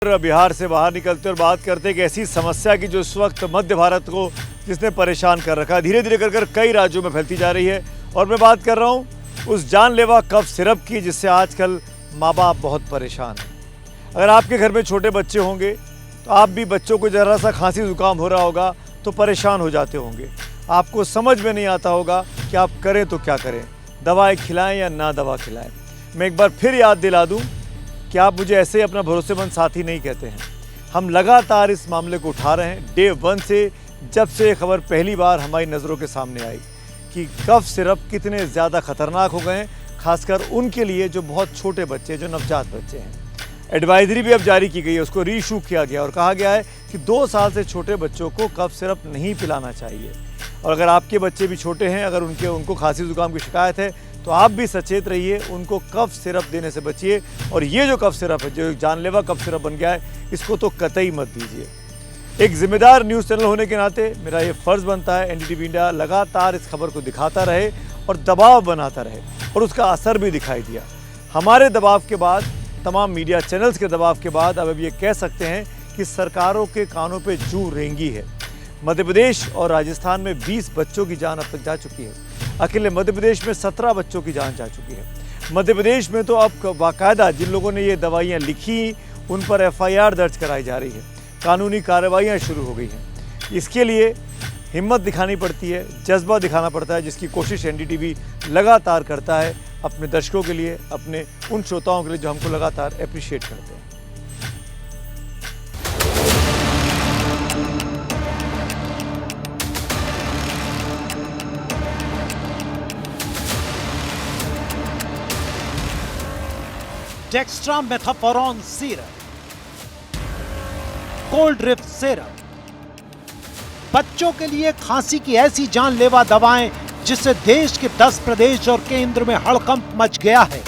बिहार से बाहर निकलते और बात करते हैं कि ऐसी समस्या की जो इस वक्त मध्य भारत को जिसने परेशान कर रखा है, धीरे धीरे कर कई राज्यों में फैलती जा रही है। और मैं बात कर रहा हूँ उस जानलेवा कफ सिरप की जिससे आजकल माँ बाप बहुत परेशान हैं। अगर आपके घर में छोटे बच्चे होंगे तो आप भी बच्चों को ज़रा सा खांसी जुकाम हो रहा होगा तो परेशान हो जाते होंगे। आपको समझ में नहीं आता होगा कि आप करें तो क्या करें, दवाएँ खिलाएँ या ना दवा खिलाएँ। मैं एक बार फिर याद दिला दूँ कि आप मुझे ऐसे ही अपना भरोसेमंद साथी नहीं कहते हैं। हम लगातार इस मामले को उठा रहे हैं डे 1 से, जब से ये खबर पहली बार हमारी नज़रों के सामने आई कि कफ सिरप कितने ज़्यादा खतरनाक हो गए हैं, खासकर उनके लिए जो बहुत छोटे बच्चे, जो नवजात बच्चे हैं। एडवाइजरी भी अब जारी की गई है, उसको रीइशू किया गया और कहा गया है कि 2 साल से छोटे बच्चों को कफ सिरप नहीं पिलाना चाहिए। और अगर आपके बच्चे भी छोटे हैं, अगर उनको खांसी जुकाम की शिकायत है तो आप भी सचेत रहिए, उनको कफ सिरप देने से बचिए। और ये जो कफ सिरप है, जो जानलेवा कफ सिरप बन गया है, इसको तो कतई मत दीजिए। एक जिम्मेदार न्यूज़ चैनल होने के नाते मेरा ये फ़र्ज़ बनता है एनडीटीवी इंडिया लगातार इस खबर को दिखाता रहे और दबाव बनाता रहे, और उसका असर भी दिखाई दिया। हमारे दबाव के बाद, तमाम मीडिया चैनल्स के दबाव के बाद अब ये कह सकते हैं कि सरकारों के कानों पे जूं रेंगी है। मध्य प्रदेश और राजस्थान में 20 बच्चों की जान अब तक जा चुकी है। अकेले मध्य प्रदेश में 17 बच्चों की जान जा चुकी है। मध्य प्रदेश में तो अब बाकायदा जिन लोगों ने ये दवाइयाँ लिखी उन पर FIR दर्ज कराई जा रही है, कानूनी कार्रवाइयाँ शुरू हो गई हैं। इसके लिए हिम्मत दिखानी पड़ती है, जज्बा दिखाना पड़ता है, जिसकी कोशिश एनडीटीवी लगातार करता है अपने दर्शकों के लिए, अपने उन श्रोताओं के लिए जो हमको लगातार अप्रिशिएट करते हैं। डेक्स्ट्रामेथासोन सिरप, कोल्ड रिफ्ट सिरप, बच्चों के लिए खांसी की ऐसी जानलेवा दवाएं जिससे देश के 10 प्रदेश और केंद्र में हड़कंप मच गया है।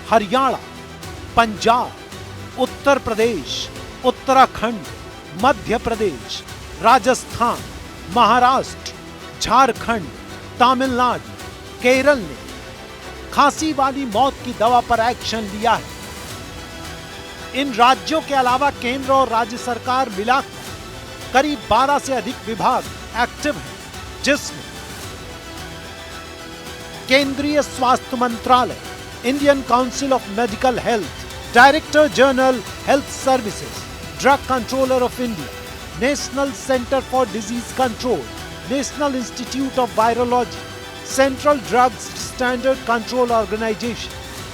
हरियाणा, पंजाब, उत्तर प्रदेश, उत्तराखंड, मध्य प्रदेश, राजस्थान, महाराष्ट्र, झारखंड, तमिलनाडु, केरल ने खांसी वाली मौत की दवा पर एक्शन लिया है। इन राज्यों के अलावा केंद्र और राज्य सरकार मिलाकर करीब 12 से अधिक विभाग एक्टिव हैं, जिसमें केंद्रीय स्वास्थ्य मंत्रालय, Indian Council of Medical Health, Director General Health Services, Drug Controller of India, National Centre for Disease Control, National Institute of Virology, Central Drugs Standard Control Organisation,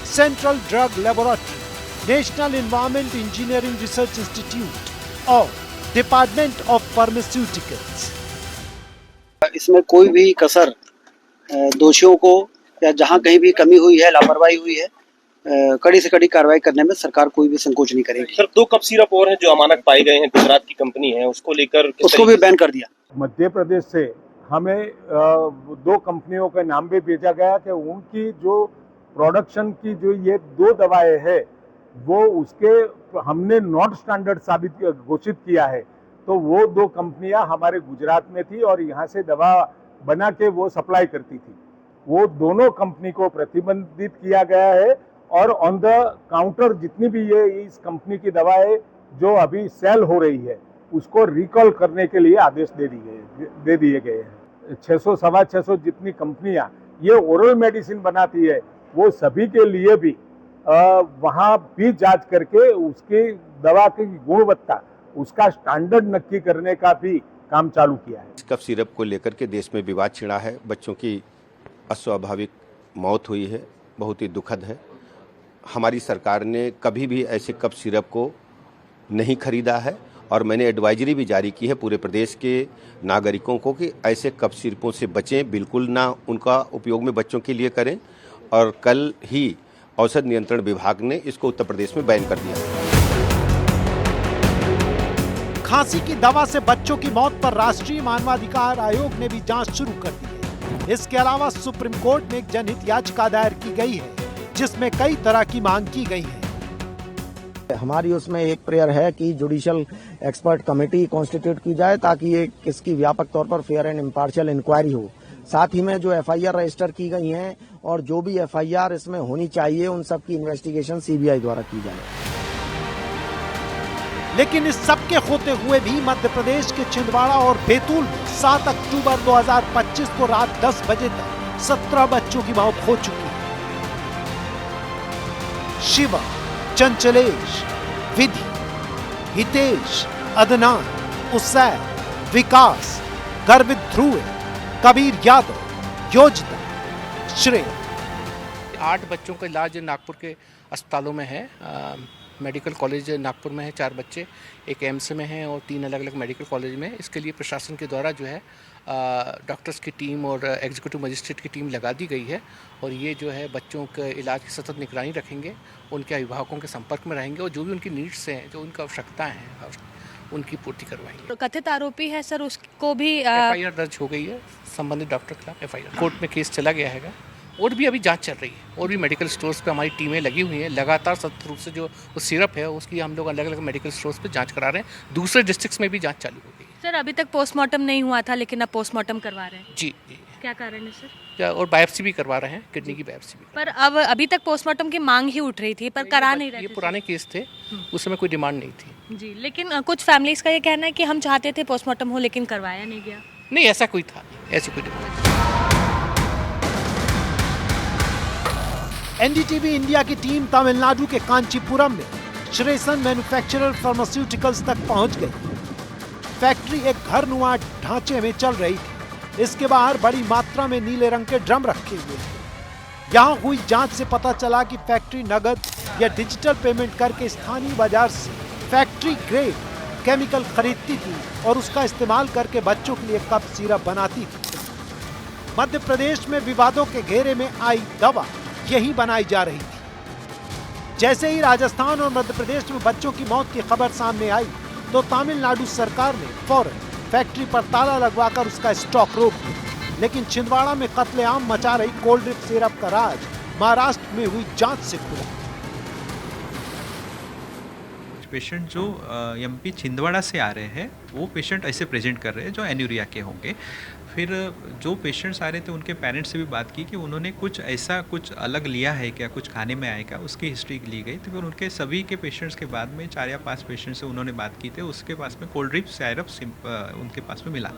Central Drug Laboratory, National Environment Engineering Research Institute और Department of Pharmaceuticals. इसमें कोई भी कसर दोषियों को या जहां कहीं भी कमी हुई है, लापरवाही हुई है, कड़ी से कड़ी कार्रवाई करने में सरकार कोई भी संकोच नहीं करेगी। सर, 2 कफ सिरप और हैं जो अमानक पाए गए हैं, गुजरात की कंपनी है, उसको लेकर उसको भी बैन कर दिया। मध्य प्रदेश से हमें 2 कंपनियों का नाम भी भेजा गया कि उनकी जो प्रोडक्शन की जो ये 2 दवाएं है वो उसके हमने नॉट स्टैंडर्ड घोषित किया है। तो वो 2 कंपनियां हमारे गुजरात में थी और यहाँ से दवा बना के वो सप्लाई करती थी। वो दोनों कंपनी को प्रतिबंधित किया गया है और ऑन द काउंटर जितनी भी ये इस कंपनी की दवाएं जो अभी सेल हो रही है उसको रिकॉल करने के लिए आदेश दे दिए गए हैं। 600 सवा 600 जितनी कंपनियां ये ओरल मेडिसिन बनाती है वो सभी के लिए भी वहाँ भी जांच करके उसकी दवा की गुणवत्ता, उसका स्टैंडर्ड नक्की करने का भी काम चालू किया है। कफ सिरप को लेकर के देश में विवाद छिड़ा है, बच्चों की अस्वाभाविक मौत हुई है, बहुत ही दुखद है। हमारी सरकार ने कभी भी ऐसे कफ सिरप को नहीं खरीदा है और मैंने एडवाइजरी भी जारी की है पूरे प्रदेश के नागरिकों को कि ऐसे कफ सिरपों से बचें, बिल्कुल ना उनका उपयोग में बच्चों के लिए करें। और कल ही औषध नियंत्रण विभाग ने इसको उत्तर प्रदेश में बैन कर दिया। खांसी की दवा से बच्चों की मौत पर राष्ट्रीय मानवाधिकार आयोग ने भी जांच शुरू कर दी है। इसके अलावा सुप्रीम कोर्ट में एक जनहित याचिका दायर की गई है जिसमें कई तरह की मांग की गई है। हमारी उसमें एक प्रेयर है कि जुडिशियल एक्सपर्ट कमेटी कॉन्स्टिट्यूट की जाए ताकि ये इसकी व्यापक तौर पर फेयर एंड इम्पार्शियल इंक्वायरी हो साथ ही में जो एफआईआर रजिस्टर की गई हैं और जो भी एफआईआर इसमें होनी चाहिए उन सब की इन्वेस्टिगेशन सीबीआई द्वारा की जाए। लेकिन इस सब के होते हुए भी मध्य प्रदेश के छिंदवाड़ा और बैतूल में 7 अक्टूबर 2025 को रात 10 बजे तक 17 बच्चों की मौत हो चुकी है। शिवा, चंचलेश, विधि, हितेश, अदनान, उसैर, विकास, गर्वित ध्रुव, कबीर यादव, योजिता, श्रेय। 8 बच्चों का इलाज नागपुर के अस्पतालों में है। मेडिकल कॉलेज नागपुर में है 4 बच्चे, एक एम्स में हैं और 3 अलग अलग मेडिकल कॉलेज में। इसके लिए प्रशासन के द्वारा जो है डॉक्टर्स की टीम और एग्जीक्यूटिव मजिस्ट्रेट की टीम लगा दी गई है और ये जो है बच्चों के इलाज की सतत निगरानी रखेंगे, उनके अभिभावकों के संपर्क में रहेंगे और जो भी उनकी नीड्स हैं, जो उनकी आवश्यकताएँ हैं, उनकी पूर्ति करवाएंगे। कथित आरोपी है सर, उसको भी एफआईआर दर्ज हो गई है संबंधित डॉक्टर के खिलाफ। एफआईआर कोर्ट में केस चला गया है और भी अभी जांच चल रही है और भी मेडिकल स्टोर्स पे हमारी टीमें लगी हुई हैं। लगातार सतत रूप से जो सिरप है उसकी हम लोग अलग अलग मेडिकल स्टोर्स पे जांच करा रहे हैं। दूसरे डिस्ट्रिक्ट्स में भी जांच चालू हो गई है। सर अभी तक पोस्टमार्टम नहीं हुआ था लेकिन अब पोस्टमार्टम करवा रहे हैं। जी। क्या कारण है सर? और बायोप्सी भी करवा रहे हैं, किडनी की बायोप्सी भी। पर अब अभी तक पोस्टमार्टम की मांग ही उठ रही थी पर करा नहीं रहे। ये पुराने केस थे, उस समय कोई डिमांड नहीं थी। जी, लेकिन कुछ फैमिलीज का ये कहना है कि हम चाहते थे पोस्टमार्टम हो लेकिन करवाया नहीं गया। नहीं, ऐसा कोई था, ऐसी कोई डिमांड। एनडीटीवी इंडिया की टीम तमिलनाडु के कांचीपुरम में श्रेयसन मैन्युफैक्चरर फार्मास्यूटिकल्स तक पहुंच गई। फैक्ट्री एक घरनुमा ढांचे में चल रही थी। इसके बाहर बड़ी मात्रा में नीले रंग के ड्रम रखे हुए थे। यहाँ हुई जांच से पता चला कि फैक्ट्री नगद या डिजिटल पेमेंट करके स्थानीय बाजार से फैक्ट्री ग्रेड केमिकल खरीदती थी और उसका इस्तेमाल करके बच्चों के लिए कफ सिरप बनाती थी। मध्य प्रदेश में विवादों के घेरे में आई दवा यही बनाई जा रही थी। जैसे ही राजस्थान और मध्य प्रदेश में बच्चों की मौत की खबर सामने आई तो तमिलनाडु सरकार ने फौरन फैक्ट्री पर ताला लगवाकर उसका स्टॉक रोक दिया। लेकिन छिंदवाड़ा में कत्लेआम मचा रही कोल्ड ड्रिप सिरप का राज महाराष्ट्र में हुई जांच से खुला। पेशेंट जो एमपी छिंदवाड़ा से आ रहे हैं वो पेशेंट ऐसे प्रेजेंट कर रहे हैं जो एन्यूरिया के होंगे। फिर जो पेशेंट्स आ रहे थे उनके पेरेंट्स से भी बात की कि उन्होंने कुछ ऐसा कुछ अलग लिया है क्या, कुछ खाने में आएगा, उसकी हिस्ट्री ली गई। तो फिर उनके सभी के पेशेंट्स के बाद में 4 या 5 पेशेंट्स से उन्होंने बात की थी, उसके पास में कोल्ड ड्रिप सिरप उनके पास में मिला।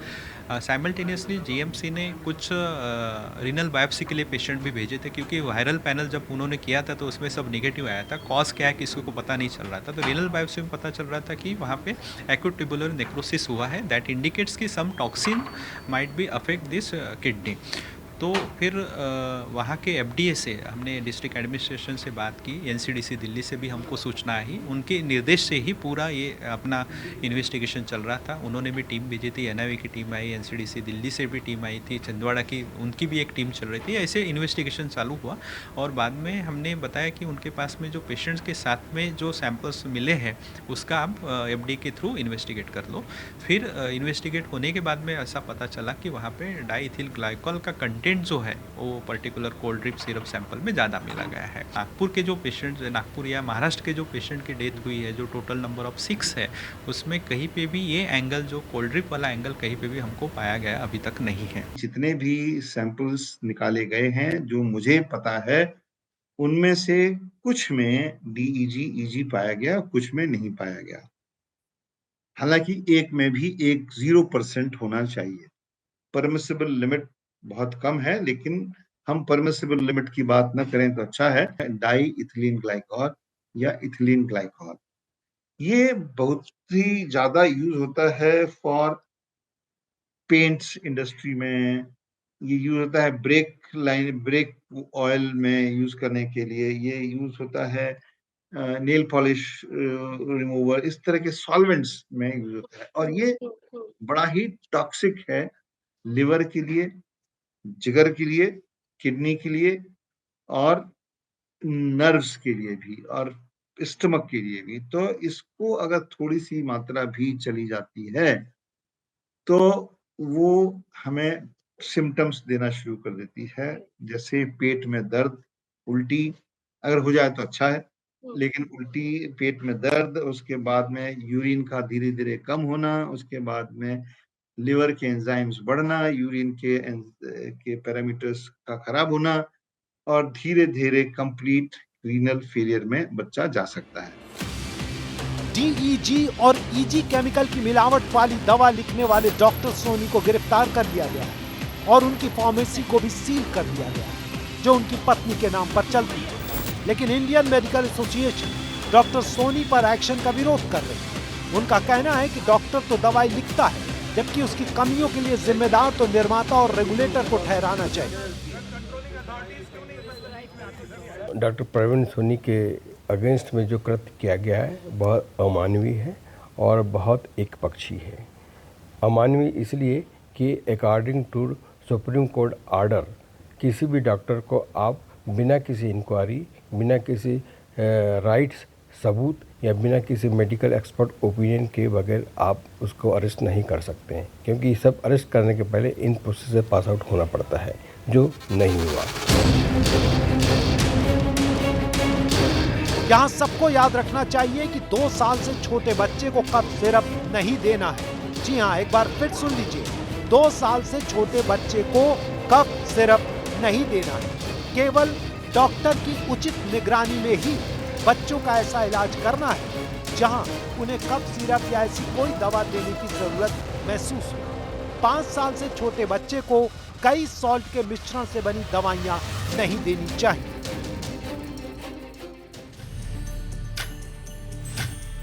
साइमल्टेनियसली जीएमसी ने कुछ रीनल बायोप्सी के लिए पेशेंट भी भेजे थे क्योंकि वायरल पैनल जब उन्होंने किया था तो उसमें सब निगेटिव आया था। कॉज क्या है किसी को पता नहीं चल रहा था। तो रीनल बायोप्सी में पता चल रहा था कि वहाँ पे एक्यूट ट्यूबुलर नेक्रोसिस हुआ है। दैट इंडिकेट्स कि some toxin might be affect this kidney. तो फिर वहाँ के एफडीए से हमने डिस्ट्रिक्ट एडमिनिस्ट्रेशन से बात की, एनसीडीसी दिल्ली से भी हमको सूचना आई। उनके निर्देश से ही पूरा ये अपना इन्वेस्टिगेशन चल रहा था। उन्होंने भी टीम भेजी थी, एनआईवी की टीम आई, एनसीडीसी दिल्ली से भी टीम आई थी, छिंदवाड़ा की उनकी भी एक टीम चल रही थी। ऐसे इन्वेस्टिगेशन चालू हुआ और बाद में हमने बताया कि उनके पास में जो पेशेंट्स के साथ में जो सैंपल्स मिले हैं उसका आप एफडी के थ्रू इन्वेस्टिगेट कर लो। फिर इन्वेस्टिगेट होने के बाद में ऐसा पता चला कि वहाँ पे डाईइथिल ग्लाइकॉल का कंटेंट जो है वो particular cold drip syrup sample में ज़्यादा मिला गया है। नागपुर के जो पेशेंट, नागपुर या महाराष्ट्र के जो पेशेंट की डेथ हुई है, जो टोटल नंबर ऑफ 6 है, उसमें कहीं पे भी ये एंगल, जो कोल्ड ड्रिप वाला एंगल, कहीं पे भी हमको पाया गया अभी तक नहीं है। जितने भी सैंपल्स निकाले गए हैं जो मुझे पता है उनमें से कुछ में डीईजी ईजी पाया गया, कुछ में नहीं पाया गया। हालांकि एक में भी 0% होना चाहिए। परमिसिबल लिमिट बहुत कम है, लेकिन हम परमिसिबल लिमिट की बात न करें तो अच्छा है। डाई इथिलीन ग्लाइकॉल या इथिलीन ग्लाइकॉल ये बहुत ही ज्यादा यूज होता है फॉर पेंट्स इंडस्ट्री में। ये यूज होता है ब्रेक ऑयल में यूज करने के लिए। ये यूज होता है नेल पॉलिश रिमूवर, इस तरह के सॉल्वेंट्स में यूज होता है। और ये बड़ा ही टॉक्सिक है लिवर के लिए, जिगर के लिए, किडनी के लिए और नर्व्स के लिए भी और स्टमक के लिए भी। तो इसको अगर थोड़ी सी मात्रा भी चली जाती है तो वो हमें सिम्टम्स देना शुरू कर देती है, जैसे पेट में दर्द, उल्टी। अगर हो जाए तो अच्छा है, लेकिन उल्टी, पेट में दर्द, उसके बाद में यूरिन का धीरे धीरे कम होना, उसके बाद में लिवर के एंजाइम्स बढ़ना, यूरिन के पैरामीटर्स का खराब होना और धीरे धीरे कंप्लीट रीनल फेलियर में बच्चा जा सकता है। डीईजी और ईजी केमिकल की मिलावट वाली दवा लिखने वाले डॉक्टर सोनी को गिरफ्तार कर लिया गया है और उनकी फार्मेसी को भी सील कर दिया गया है, जो उनकी पत्नी के नाम पर चलती है। लेकिन Indian Medical Association doctor Soni पर एक्शन का विरोध कर रही है। उनका कहना है कि डॉक्टर तो दवाई लिखता है, जबकि उसकी कमियों के लिए जिम्मेदार तो निर्माता और रेगुलेटर को ठहराना चाहिए। डॉक्टर प्रवीण सोनी के अगेंस्ट में जो कृत्य किया गया है बहुत अमानवीय है और बहुत एकपक्षी है। अमानवीय इसलिए कि according to Supreme Court order किसी भी डॉक्टर को आप बिना किसी इंक्वायरी, बिना किसी राइट्स सबूत या बिना किसी मेडिकल एक्सपर्ट ओपिनियन के बगैर आप उसको अरेस्ट नहीं कर सकते हैं, क्योंकि ये सब अरेस्ट करने के पहले इन प्रोसेस से पास आउट होना पड़ता है, जो नहीं हुआ। यहाँ सबको याद रखना चाहिए कि 2 साल से छोटे बच्चे को कफ सिरप नहीं देना है। जी हाँ, एक बार फिर सुन लीजिए, 2 साल से छोटे बच्चे को कफ सिरप नहीं देना है। केवल डॉक्टर की उचित निगरानी में ही बच्चों का ऐसा इलाज करना है जहां उन्हें कफ सिरप या ऐसी कोई दवा देने की जरूरत महसूस हो। 5 साल से छोटे बच्चे को कई सॉल्ट के मिश्रण से बनी दवाइयां नहीं देनी चाहिए।